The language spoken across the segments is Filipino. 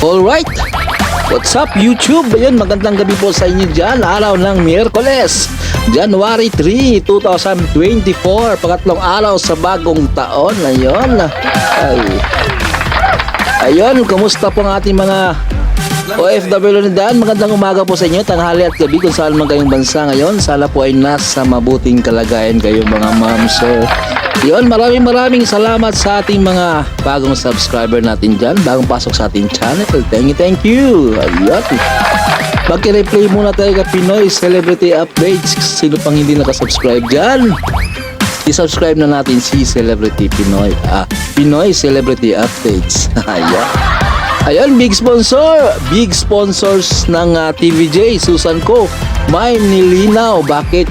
Alright, what's up YouTube? Ayun, magandang gabi po sa inyo dyan. Araw ng Miyerkules, January 3, 2024. Pangatlong araw sa bagong taon. Ayun, kumusta po ang ating mga OFW na dyan? Magandang umaga po sa inyo, tanghali at gabi kung saan man kayong bansa ngayon. Sana po ay nasa mabuting kalagayan kayo mga ma'am, sir. Yun, maraming salamat sa ating mga bagong subscriber natin dyan, bagong pasok sa ating channel. Thank you. Ayun. Pag-replay muna tayo kay Pinoy Celebrity Updates. Sino pang hindi nakasubscribe dyan? I-subscribe na natin si Celebrity Pinoy. Pinoy Celebrity Updates. Ayun, big sponsors ng TVJ, Susan Co. May nilinaw bakit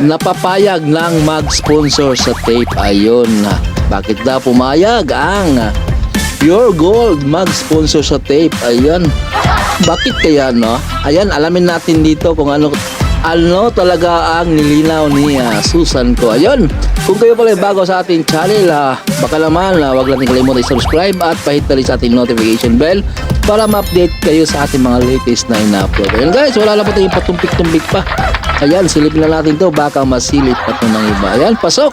napapayag ng mag-sponsor sa tape. Ayun, bakit daw pumayag ang Pure Gold mag-sponsor sa tape? Ayun, bakit kaya, no? Ayan, alamin natin dito kung ano talaga ang nilinaw ni Susan Co. Ayun, kung kayo pala bago sa ating channel, baka naman wag lang kalimutan i-subscribe at pahit na rin sa ating notification bell para ma-update kayo sa ating mga latest na ina-upload. Ayun guys, wala lang po tayong patumpik-tumpik pa. Ayan, silipin na natin to, baka masilip pa ito ng iba. Ayan, pasok!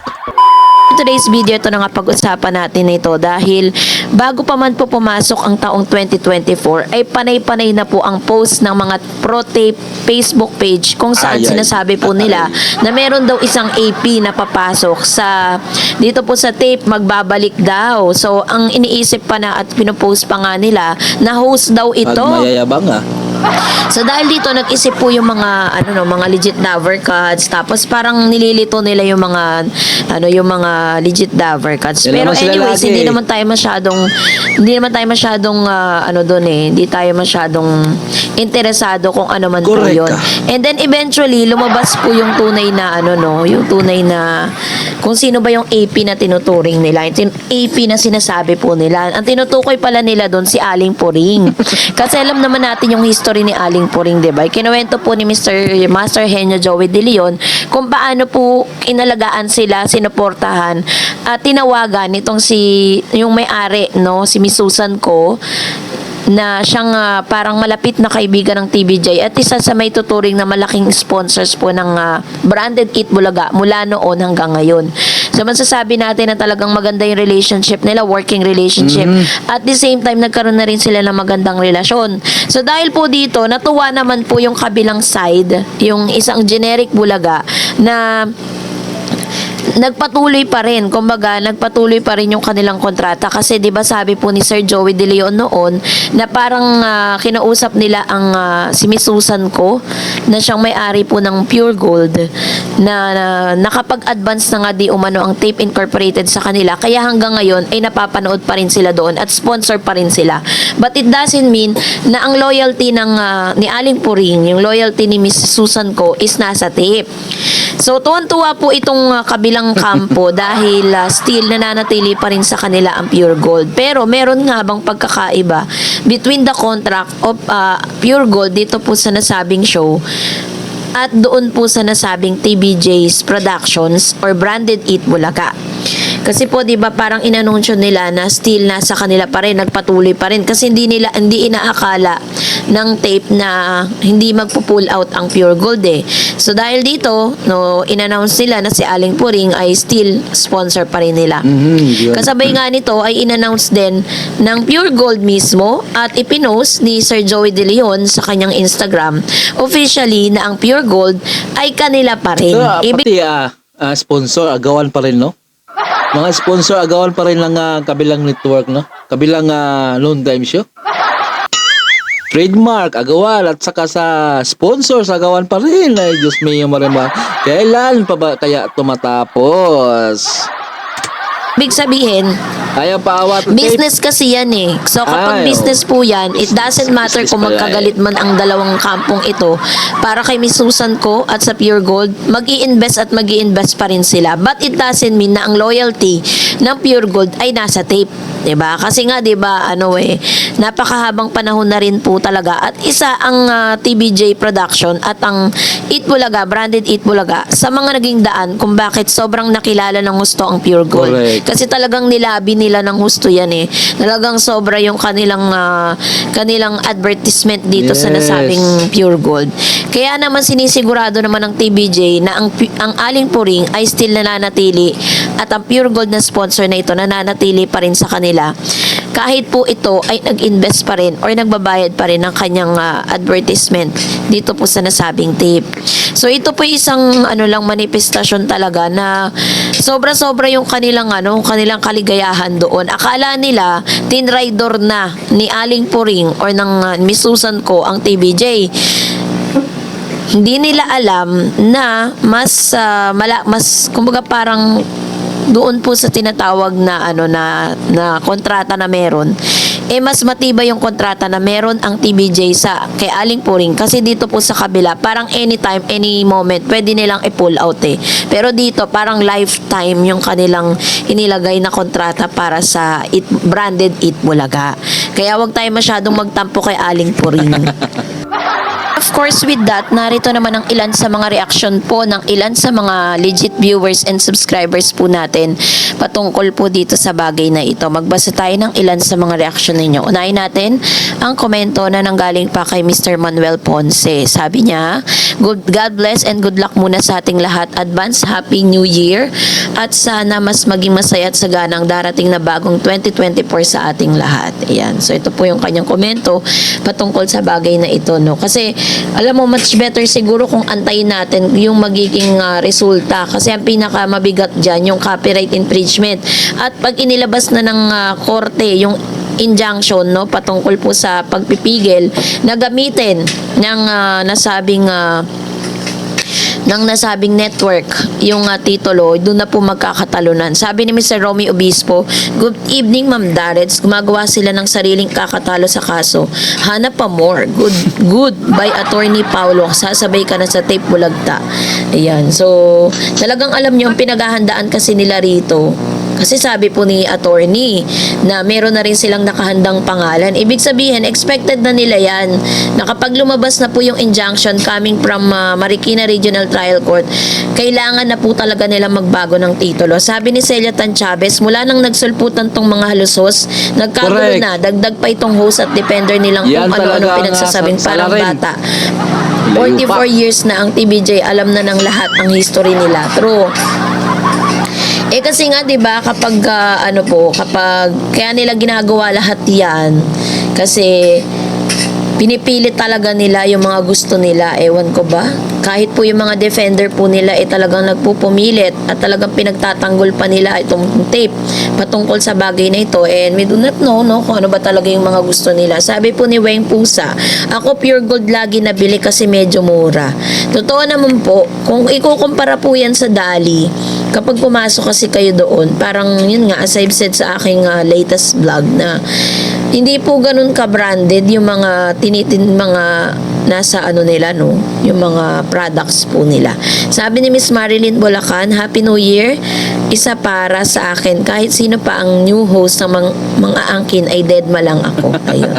Today's video, ito na nga pag-usapan natin ito dahil bago pa man po pumasok ang taong 2024 ay panay-panay na po ang post ng mga pro-tape Facebook page kung saan sinasabi po nila na meron daw isang AP na papasok sa dito po sa tape, magbabalik daw. So ang iniisip pa na at pinopost pa nga nila na host daw ito. At mayayabang So dahil dito nag-isip po yung mga mga legit Dover cards, tapos parang nililito nila yung mga legit Dover cards. Pero anyways, hindi naman tayo masyadong hindi tayo masyadong interesado kung ano man po yun. And then eventually lumabas po yung tunay na yung tunay na kung sino ba yung AP na tinuturing nila. Yung AP na sinasabi po nila. Ang tinutukoy pala nila doon si Aling Puring. Kasi alam naman natin yung history ni Aling Puring, diba? Kinuwento po ni Master Henyo Joey De Leon kung paano po inalagaan sila, sinuportahan at tinawagan nitong yung may-ari, si Miss Susan Co, na siyang parang malapit na kaibigan ng TVJ at isa sa may tuturing na malaking sponsors po ng branded Eat Bulaga mula noon hanggang ngayon. So masasabi natin na talagang maganda yung relationship nila, working relationship. At the same time, nagkaroon na rin sila ng magandang relasyon. So dahil po dito, natuwa naman po yung kabilang side, yung isang generic Bulaga na nagpatuloy pa rin yung kanilang kontrata kasi 'di ba sabi po ni Sir Joey De Leon noon na parang kinausap nila ang si Miss Susan Co na siyang may-ari po ng Pure Gold na nakapag-advance na nga di umano ang Tape Incorporated sa kanila, kaya hanggang ngayon ay napapanood pa rin sila doon at sponsor pa rin sila. But it doesn't mean na ang loyalty ni Aling Puring, yung loyalty ni Miss Susan Co is nasa tape. So tuwan-tuwa po itong kabilang kampo dahil still nananatili pa rin sa kanila ang Pure Gold. Pero meron nga bang pagkakaiba between the contract of Pure Gold dito po sa nasabing show at doon po sa nasabing TVJ's Productions or Branded Eat Bulaga? Kasi po 'di ba parang inanunsyo nila na still nasa kanila pa rin, nagpatuloy pa rin kasi hindi inaakala ng tape na hindi magpo-pull out ang Pure Gold eh. So dahil dito, in-announce nila na si Aling Puring ay still sponsor pa rin nila. Kasabay nga nito ay in-announce din ng Pure Gold mismo at ipinost ni Sir Joey De Leon sa kanyang Instagram officially na ang Pure Gold ay kanila pa rin. Pati sponsor, agawan pa rin, no? Mga sponsor, agawan pa rin ng kabilang network, no? Kabilang noon time show. Trademark, agawan, at saka sa sponsors, agawan pa rin. Ay, Diyos mio, marama. Kailan pa ba kaya tumatapos? Ibig sabihin, ayaw paawat. business kasi yan eh. So kapag business po yan, it doesn't matter kung magkagalit man ang dalawang kampong ito. Para kay Miss Susan Co at sa Pure Gold, mag-i-invest pa rin sila. But it doesn't mean na ang loyalty ng Pure Gold ay nasa tape. 'Di ba? Kasi nga 'di ba napakahabang panahon na rin po talaga at isa ang TVJ Production at ang Eat Bulaga, Branded Eat Bulaga sa mga naging daan kung bakit sobrang nakilala ng gusto ang Pure Gold. Correct. Kasi talagang nilabi nila ng husto yan eh. Talagang sobra yung kanilang advertisement dito sa Yes. nasabing Pure Gold. Kaya naman sinisigurado naman ng TBJ na ang Aling Puring ay still nananatili at ang Pure Gold na sponsor na ito nananatili pa rin sa kanila. Kahit po ito ay nag-invest pa rin or nagbabayad pa rin ng kanyang advertisement dito po sa nasabing tape. So ito po isang lang manifestasyon talaga na sobra-sobra yung kanilang kaligayahan doon. Akala nila tinraidor na ni Aling Puring or ng Miss Susan ko ang TBJ. Hindi nila alam na mas kumbaga parang doon po sa tinatawag na na kontrata na meron, mas matibay yung kontrata na meron ang TBJ kay Aling Puring, kasi dito po sa kabila parang anytime, any moment pwede nilang i-pull out pero dito parang lifetime yung kanilang inilagay na kontrata para sa branded Eat Bulaga. Kaya wag tayo masyadong magtampo kay Aling Puring. Of course, with that, narito naman ang ilan sa mga reaction po ng ilan sa mga legit viewers and subscribers po natin patungkol po dito sa bagay na ito. Magbasa tayo ng ilan sa mga reaction ninyo. Unahin natin ang komento na nanggaling pa kay Mr. Manuel Ponce. Sabi niya, God bless and good luck muna sa ating lahat. Advance Happy New Year at sana mas maging masaya at saganang darating na bagong 2024 sa ating lahat. Ayan. So ito po yung kanyang komento patungkol sa bagay na ito, no? Kasi alam mo, much better siguro kung antayin natin yung magiging resulta, kasi ang pinaka mabigat dyan yung copyright infringement. At pag inilabas na ng korte yung injunction, no, patungkol po sa pagpipigil na gamitin ng nasabing network yung titulo, doon na po magkakatalunan. Sabi ni Mr. Romy Obispo, good evening Ma'am Darets, gumagawa sila ng sariling kakatalo sa kaso. Hanap pa more. Good by Attorney Paulo. Sasabay ka na sa tape bulagta. Ayan. So, talagang alam nyo, yung pinaghahandaan kasi nila rito. Kasi sabi po ni attorney na meron na rin silang nakahandang pangalan. Ibig sabihin, expected na nila yan na kapag lumabas na po yung injunction coming from Marikina Regional Trial Court, kailangan na po talaga nila magbago ng titulo. Sabi ni Celia Tan Chavez, mula nang nagsulputan tong mga halusos, nagkagulo na, dagdag pa itong host at defender nilang Yan kung ano-ano talaga ang pinagsasabing parang salarin. bata. Layo 44 pa. years na ang TBJ, alam na ng lahat ang history nila. True. Kasi nga 'di ba kapag kapag kaya nila ginagawa lahat 'yan kasi pinipilit talaga nila yung mga gusto nila, ewan ko ba? Kahit po yung mga defender po nila talagang nagpupumilit at talagang pinagtatanggol pa nila itong tape patungkol sa bagay na ito, and we do not know kung ano ba talaga yung mga gusto nila. Sabi po ni Weng Pusa, ako Pure Gold lagi nabili kasi medyo mura. Totoo naman po, kung ikukumpara po yan sa Dali, kapag pumasok kasi kayo doon, parang yun nga, as I've said sa aking latest vlog, na hindi po ganun ka-branded yung mga mga nasa nila, no? Yung mga products po nila. Sabi ni Miss Marilyn Bulacan, Happy New Year. Isa para sa akin, kahit sino pa ang new host ng mga angkin ay dead ma lang ako. Ayun.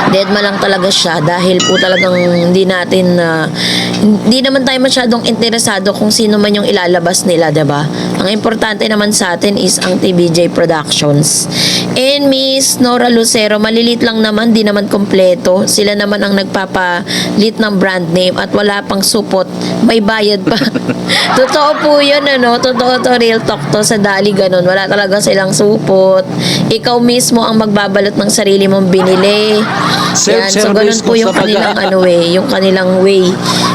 Deadma lang talaga siya dahil po talagang hindi naman tayo masyadong interesado kung sino man yung ilalabas nila, diba? Ang importante naman sa atin is ang TBJ Productions. And Miss Nora Lucero, malilit lang naman, di naman kompleto. Sila naman ang nagpapalit ng brand name at wala pang supot, may bayad pa. Totoo po yun, totoo to, real talk to. Sa Dali ganun, wala talaga silang supot. Ikaw mismo ang magbabalot ng sarili mong binili. Yan, so ganun po yung kanilang yung kanilang way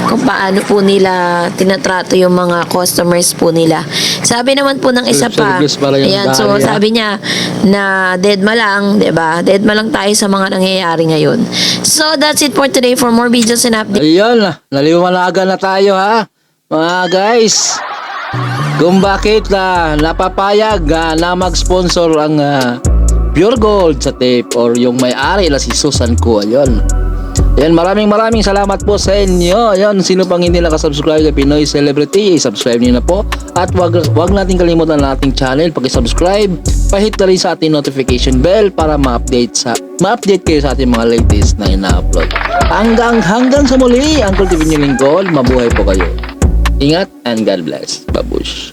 kung paano po nila tinatrato yung mga customers po nila. Sabi naman po ng isa pa, ayan, so sabi niya na deadma lang, 'di ba? Deadma lang tayo sa mga nangyayari ngayon. So that's it for today. For more videos and updates. Ayun, naliwanagan na tayo ha, mga guys. Kung bakit napapayag na mag-sponsor ang Pure Gold sa tape or yung may-ari na si Susan ko. Ayun. Ayan, maraming salamat po sa inyo. Ayun, sino pang hindi nakasubscribe kay Pinoy Celebrity, subscribe niyo na po. At wag natin kalimutan ang ating channel. Pag-subscribe, pahit na rin sa ating notification bell para ma-update kayo sa ating mga latest na ina-upload. Hanggang sa muli, Uncle TV niyo lingkod. Mabuhay po kayo. Ingat and God bless. Babush.